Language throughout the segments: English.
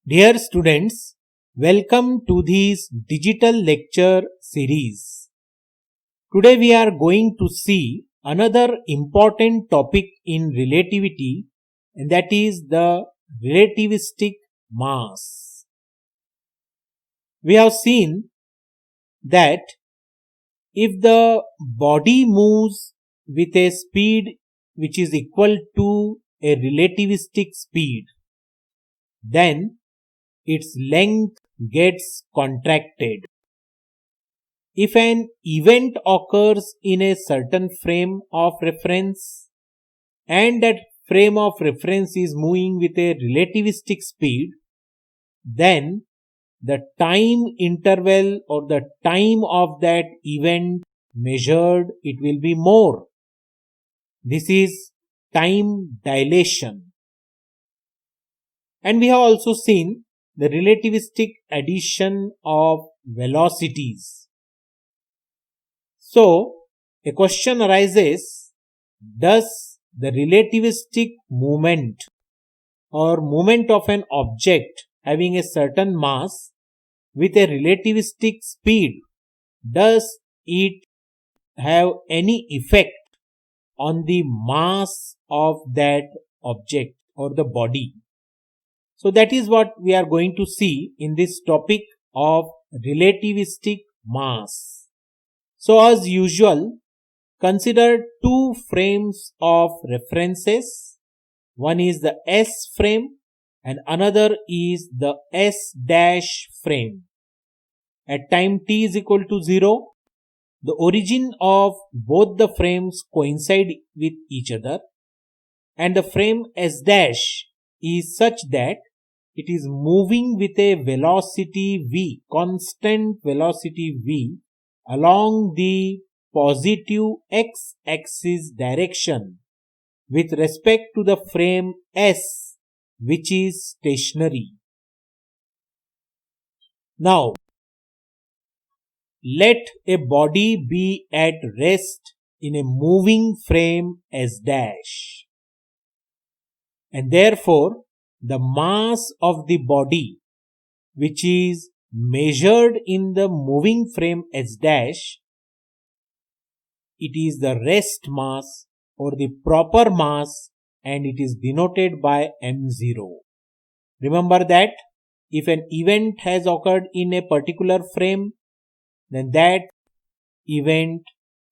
Dear students, welcome to this digital lecture series. Today we are going to see another important topic in relativity, and that is the relativistic mass. We have seen that if the body moves with a speed which is equal to a relativistic speed, then its length gets contracted. If an event occurs in a certain frame of reference and that frame of reference is moving with a relativistic speed, then the time interval or the time of that event measured, it will be more. This is time dilation. And we have also seen the relativistic addition of velocities. So, a question arises, does the relativistic movement or movement of an object having a certain mass with a relativistic speed, does it have any effect on the mass of that object or the body? So that is what we are going to see in this topic of relativistic mass. So as usual, consider two frames of references. One is the S frame and another is the S dash frame. At time t is equal to 0, the origin of both the frames coincide with each other, and the frame S dash is such that it is moving with a velocity v, constant velocity v, along the positive x-axis direction with respect to the frame S, which is stationary. Now, let a body be at rest in a moving frame S dash, and therefore the mass of the body, which is measured in the moving frame S dash, it is the rest mass or the proper mass, and it is denoted by m0. Remember that if an event has occurred in a particular frame, then that event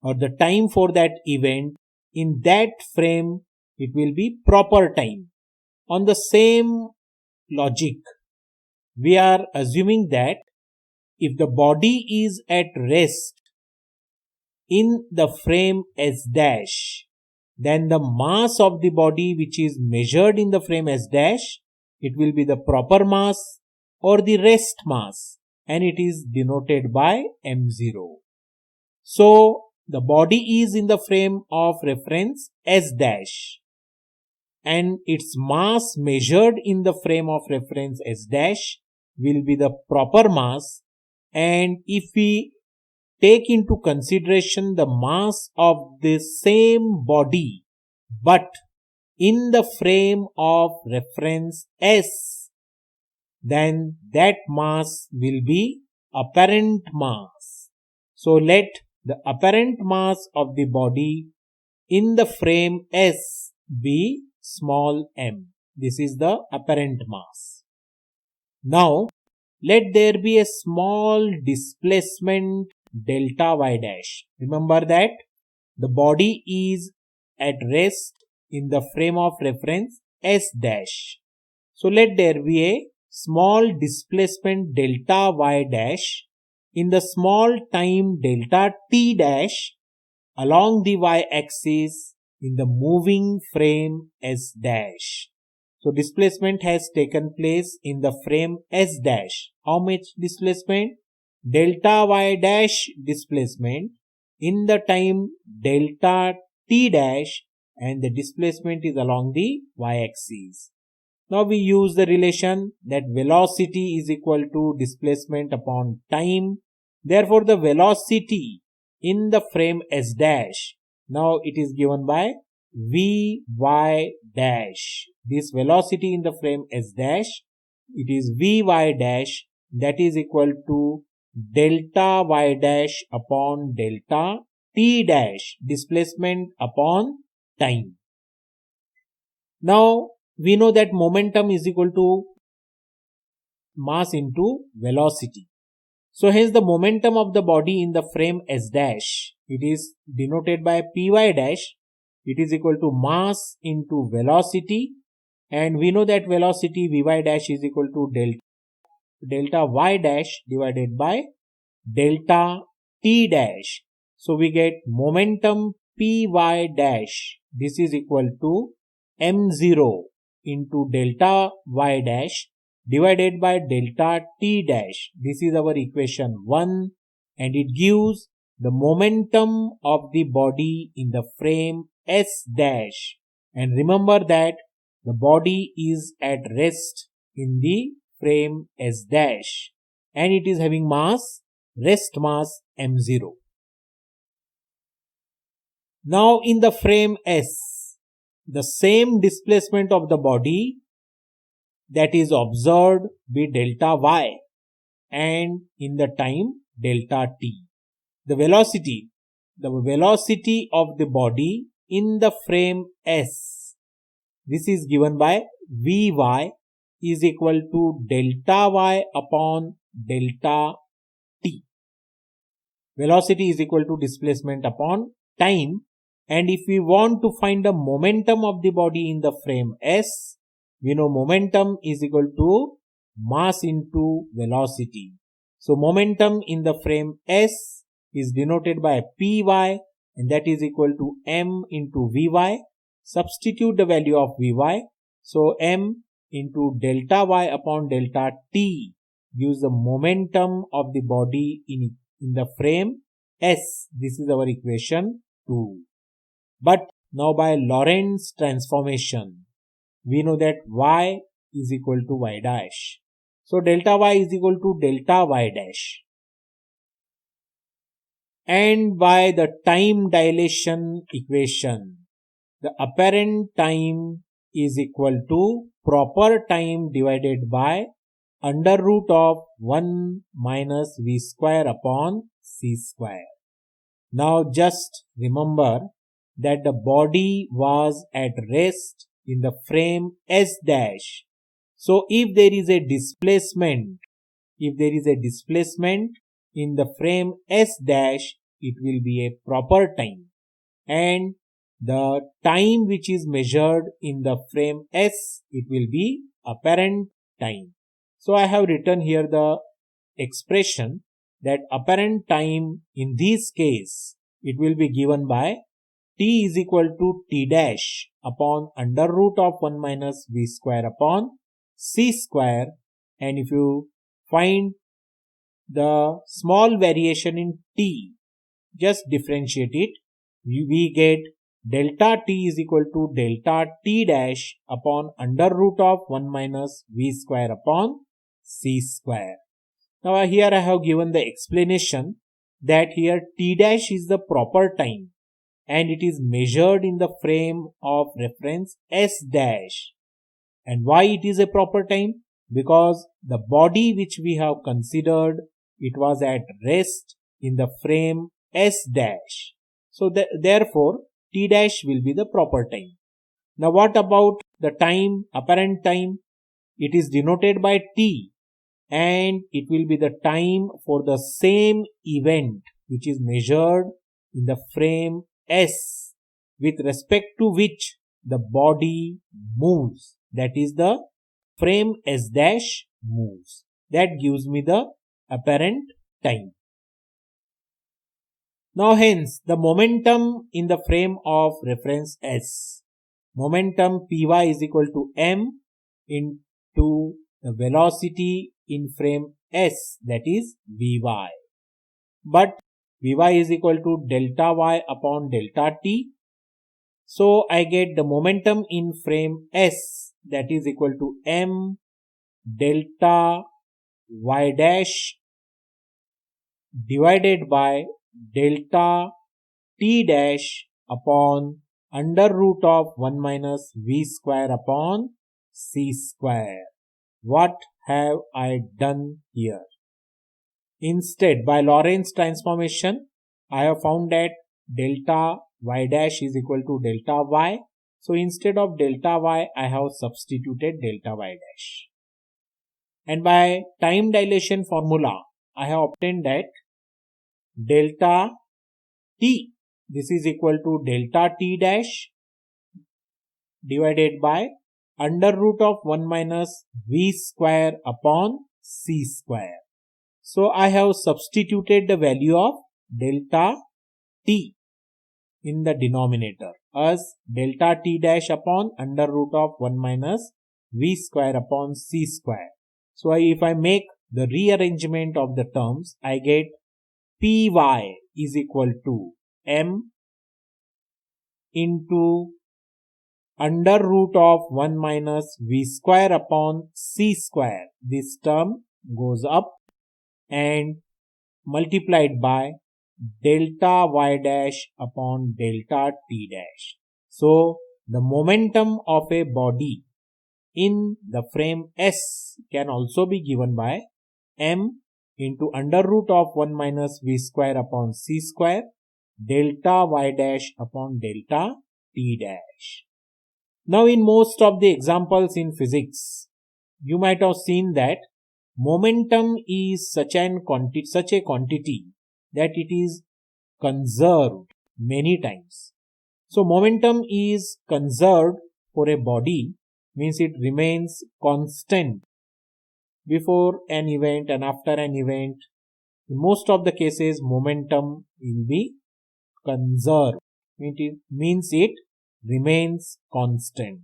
or the time for that event in that frame, it will be proper time. On the same logic, we are assuming that if the body is at rest in the frame S dash, then the mass of the body which is measured in the frame S dash, it will be the proper mass or the rest mass, and it is denoted by m0. So, the body is in the frame of reference S dash, and its mass measured in the frame of reference S dash will be the proper mass. And if we take into consideration the mass of the same body but in the frame of reference S, then that mass will be apparent mass. So let the apparent mass of the body in the frame S be small m. This is the apparent mass. Now, let there be a small displacement delta y dash. Remember that the body is at rest in the frame of reference S dash. So let there be a small displacement delta y dash in the small time delta t dash along the y axis in the moving frame S dash. So displacement has taken place in the frame S dash. How much displacement? Delta y dash displacement in the time delta t dash, and the displacement is along the y axis. Now we use the relation that velocity is equal to displacement upon time. Therefore the velocity in the frame S dash, now it is given by Vy dash. This velocity in the frame S dash it is Vy dash, that is equal to delta y dash upon delta t dash, displacement upon time. Now we know that momentum is equal to mass into velocity. So hence the momentum of the body in the frame S dash, it is denoted by Py dash, it is equal to mass into velocity, and we know that velocity Vy dash is equal to delta y dash divided by delta t dash. So we get momentum Py dash, this is equal to m0 into delta y dash divided by delta t dash. This is our equation 1, and it gives the momentum of the body in the frame S dash. And remember that the body is at rest in the frame S dash, and it is having mass, rest mass m0. Now in the frame S, the same displacement of the body that is observed be delta y, and in the time delta t. The velocity of the body in the frame S, this is given by Vy is equal to delta y upon delta t. Velocity is equal to displacement upon time, and if we want to find the momentum of the body in the frame S, we know momentum is equal to mass into velocity. So momentum in the frame S is denoted by Py, and that is equal to m into Vy. Substitute the value of Vy. So m into delta y upon delta t gives the momentum of the body in the frame S. This is our equation 2. But now by Lorentz transformation, we know that y is equal to y dash. So delta y is equal to delta y dash. And by the time dilation equation, the apparent time is equal to proper time divided by under root of 1 minus v square upon c square. Now just remember that the body was at rest in the frame S dash. So if there is a displacement in the frame S dash, it will be a proper time, and the time which is measured in the frame S, it will be apparent time. So I have written here the expression that apparent time in this case, it will be given by t is equal to t dash upon under root of 1 minus v square upon c square, and if you find the small variation in t, just differentiate it, we get delta t is equal to delta t dash upon under root of 1 minus v square upon c square. Now here I have given the explanation that here t dash is the proper time, and it is measured in the frame of reference S dash. And why it is a proper time? Because the body which we have considered, it was at rest in the frame S dash. So therefore t dash will be the proper time. Now what about the time, apparent time? It is denoted by t, and it will be the time for the same event which is measured in the frame S with respect to which the body moves. That is the frame S dash moves. That gives me the apparent time. Now hence the momentum in the frame of reference S. Momentum Py is equal to m into the velocity in frame S, that is Vy. But Vy is equal to delta y upon delta t. So I get the momentum in frame S, that is equal to m delta y dash divided by delta t dash upon under root of 1 minus v square upon c square. What have I done here? Instead, by Lorentz transformation, I have found that delta y dash is equal to delta y. So instead of delta y, I have substituted delta y dash. And by time dilation formula, I have obtained that delta t, this is equal to delta t dash divided by under root of 1 minus v square upon c square. So I have substituted the value of delta t in the denominator as delta t dash upon under root of 1 minus v square upon c square. So if I make the rearrangement of the terms, I get py is equal to m into under root of 1 minus v square upon c square. This term goes up and multiplied by delta y dash upon delta t dash. So the momentum of a body in the frame S can also be given by m into under root of 1 minus v square upon c square delta y dash upon delta t dash. Now in most of the examples in physics, you might have seen that momentum is such a quantity that it is conserved many times. So momentum is conserved for a body means it remains constant before an event and after an event. In most of the cases, momentum will be conserved. It means it remains constant.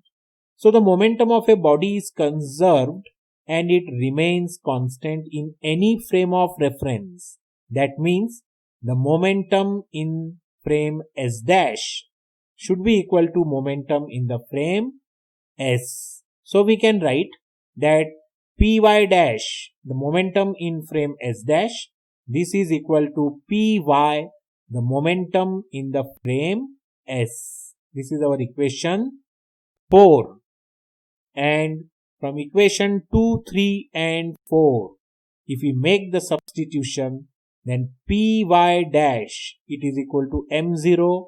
So the momentum of a body is conserved and it remains constant in any frame of reference. That means the momentum in frame S dash should be equal to momentum in the frame S. So we can write that py dash, the momentum in frame S dash, this is equal to py, the momentum in the frame S. This is our equation 4. And from equation 2, 3 and 4, if we make the substitution, then py dash, it is equal to m0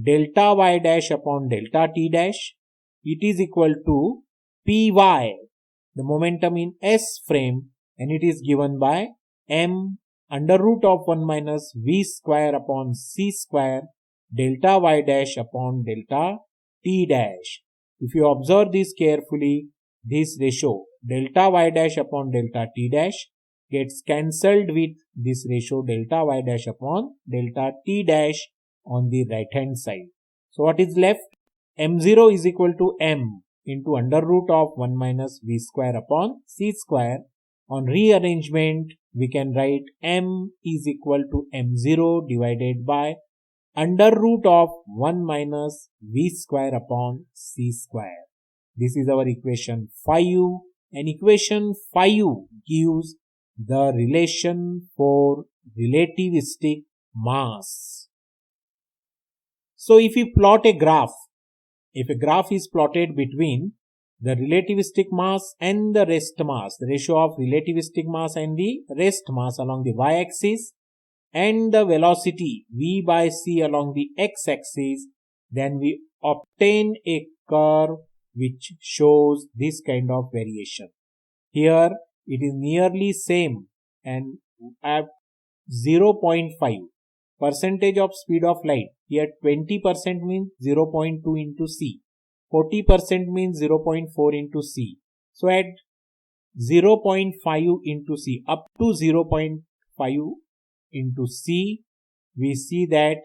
delta y dash upon delta t dash. It is equal to py, the momentum in S frame, and it is given by m under root of 1 minus v square upon c square delta y dash upon delta t dash. If you observe this carefully, this ratio delta y dash upon delta t dash gets cancelled with this ratio delta y dash upon delta t dash on the right hand side. So what is left? m0 is equal to m into under root of 1 minus v square upon c square. On rearrangement, we can write m is equal to m0 divided by under root of 1 minus v square upon c square. This is our equation 5, and equation 5 gives the relation for relativistic mass. So if we plot a graph, if a graph is plotted between the relativistic mass and the rest mass, the ratio of relativistic mass and the rest mass along the y-axis, and the velocity v by c along the x-axis, then we obtain a curve which shows this kind of variation. Here it is nearly same, and at 0.5 percentage of speed of light, here 20% means 0.2 into c, 40% means 0.4 into c. So at 0.5 into c up to 0.5 into c, we see that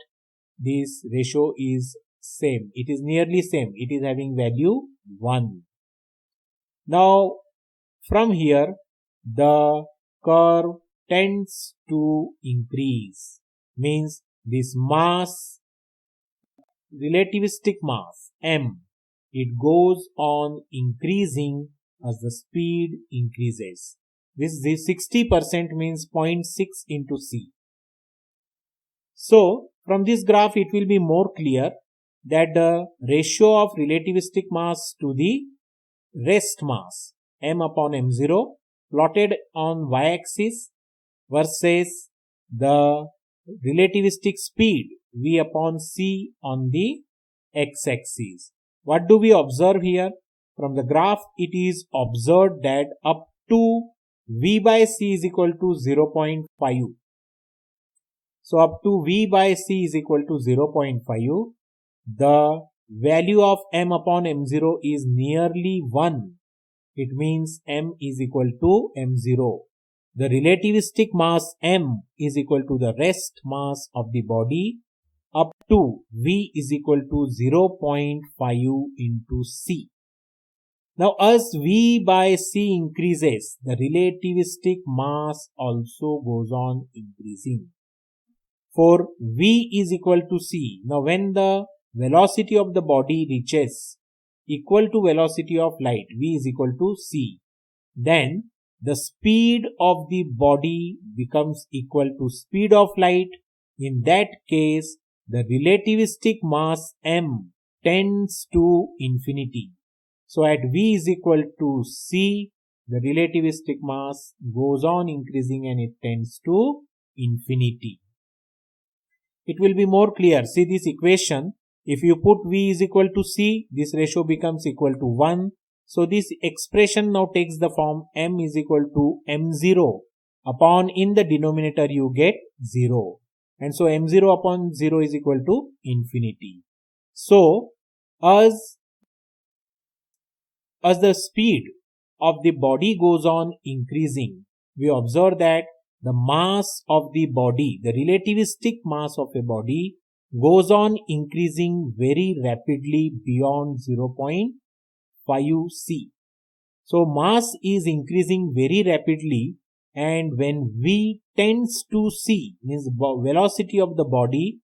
this ratio is same. It is nearly same. It is having value 1. Now from here the curve tends to increase, means this mass, relativistic mass m, it goes on increasing as the speed increases. This 60% means 0.6 into c. So from this graph it will be more clear that the ratio of relativistic mass to the rest mass m upon m0 plotted on y-axis versus the relativistic speed v upon c on the x-axis. What do we observe here? From the graph, it is observed that up to v by c is equal to 0.5. So up to v by c is equal to 0.5, the value of m upon m0 is nearly 1. It means m is equal to m0. The relativistic mass m is equal to the rest mass of the body up to v is equal to 0.5 into c. Now as v by c increases, the relativistic mass also goes on increasing. For v is equal to c. Now when the velocity of the body reaches equal to velocity of light, v is equal to c, then the speed of the body becomes equal to speed of light. In that case, the relativistic mass m tends to infinity. So at v is equal to c, the relativistic mass goes on increasing and it tends to infinity. It will be more clear. See this equation. If you put v is equal to c, this ratio becomes equal to 1. So this expression now takes the form m is equal to m0 upon, in the denominator you get 0. And so m0 upon 0 is equal to infinity. So as the speed of the body goes on increasing, we observe that the mass of the body, the relativistic mass of a body, goes on increasing very rapidly beyond 0.5 c. So mass is increasing very rapidly, and when v tends to c, means velocity of the body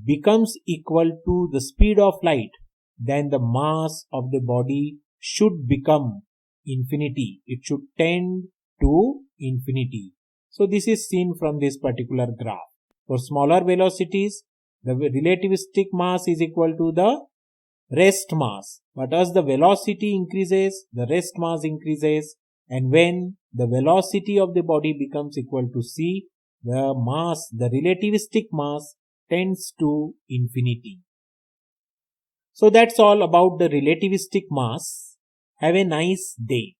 becomes equal to the speed of light, then the mass of the body should become infinity. It should tend to infinity. So this is seen from this particular graph. For smaller velocities, the relativistic mass is equal to the rest mass. But as the velocity increases, the rest mass increases, and when the velocity of the body becomes equal to c, the mass, the relativistic mass, tends to infinity. So that's all about the relativistic mass. Have a nice day.